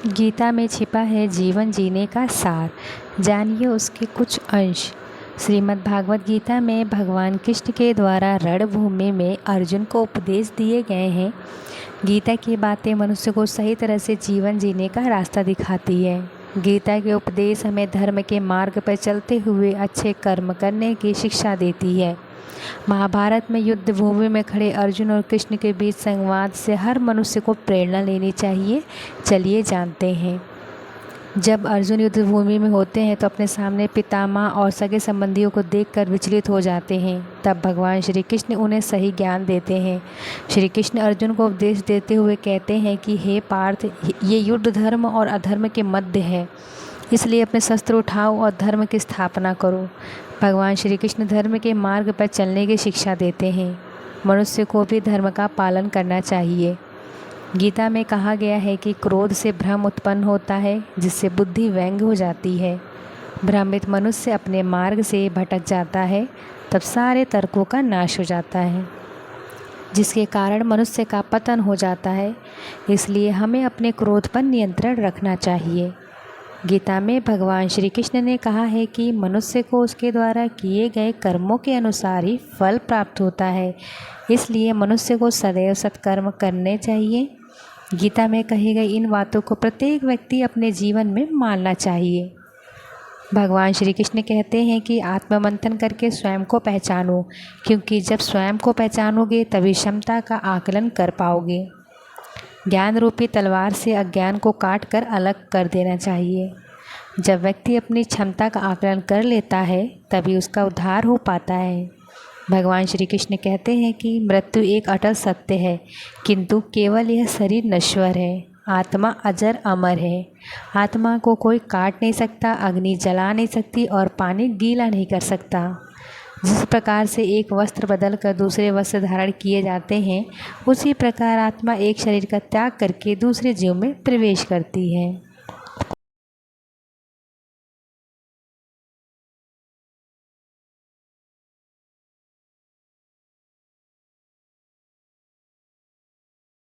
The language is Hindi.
गीता में छिपा है जीवन जीने का सार, जानिए उसके कुछ अंश। श्रीमद् भागवत गीता में भगवान कृष्ण के द्वारा रणभूमि में अर्जुन को उपदेश दिए गए हैं। गीता की बातें मनुष्य को सही तरह से जीवन जीने का रास्ता दिखाती है। गीता के उपदेश हमें धर्म के मार्ग पर चलते हुए अच्छे कर्म करने की शिक्षा देती है। महाभारत में युद्ध भूमि में खड़े अर्जुन और कृष्ण के बीच संवाद से हर मनुष्य को प्रेरणा लेनी चाहिए। चलिए जानते हैं। जब अर्जुन युद्ध भूमि में होते हैं तो अपने सामने पितामह और सगे संबंधियों को देखकर विचलित हो जाते हैं। तब भगवान श्री कृष्ण उन्हें सही ज्ञान देते हैं। श्री कृष्ण अर्जुन को उपदेश देते हुए कहते हैं कि हे पार्थ, ये युद्ध धर्म और अधर्म के मध्य है, इसलिए अपने शस्त्र उठाओ और धर्म की स्थापना करो। भगवान श्री कृष्ण धर्म के मार्ग पर चलने की शिक्षा देते हैं। मनुष्य को भी धर्म का पालन करना चाहिए। गीता में कहा गया है कि क्रोध से भ्रम उत्पन्न होता है, जिससे बुद्धि व्यंग हो जाती है। भ्रमित मनुष्य अपने मार्ग से भटक जाता है, तब सारे तर्कों का नाश हो जाता है, जिसके कारण मनुष्य का पतन हो जाता है। इसलिए हमें अपने क्रोध पर नियंत्रण रखना चाहिए। गीता में भगवान श्री कृष्ण ने कहा है कि मनुष्य को उसके द्वारा किए गए कर्मों के अनुसार ही फल प्राप्त होता है, इसलिए मनुष्य को सदैव सत्कर्म करने चाहिए। गीता में कही गई इन बातों को प्रत्येक व्यक्ति अपने जीवन में मानना चाहिए। भगवान श्री कृष्ण कहते हैं कि आत्ममंथन करके स्वयं को पहचानो, क्योंकि जब स्वयं को पहचानोगे तभी क्षमता का आकलन कर पाओगे। ज्ञान रूपी तलवार से अज्ञान को काट कर अलग कर देना चाहिए। जब व्यक्ति अपनी क्षमता का आकलन कर लेता है तभी उसका उद्धार हो पाता है। भगवान श्री कृष्ण कहते हैं कि मृत्यु एक अटल सत्य है, किंतु केवल यह शरीर नश्वर है, आत्मा अजर अमर है। आत्मा को कोई काट नहीं सकता, अग्नि जला नहीं सकती और पानी गीला नहीं कर सकता। जिस प्रकार से एक वस्त्र बदलकर दूसरे वस्त्र धारण किए जाते हैं, उसी प्रकार आत्मा एक शरीर का त्याग करके दूसरे जीव में प्रवेश करती है।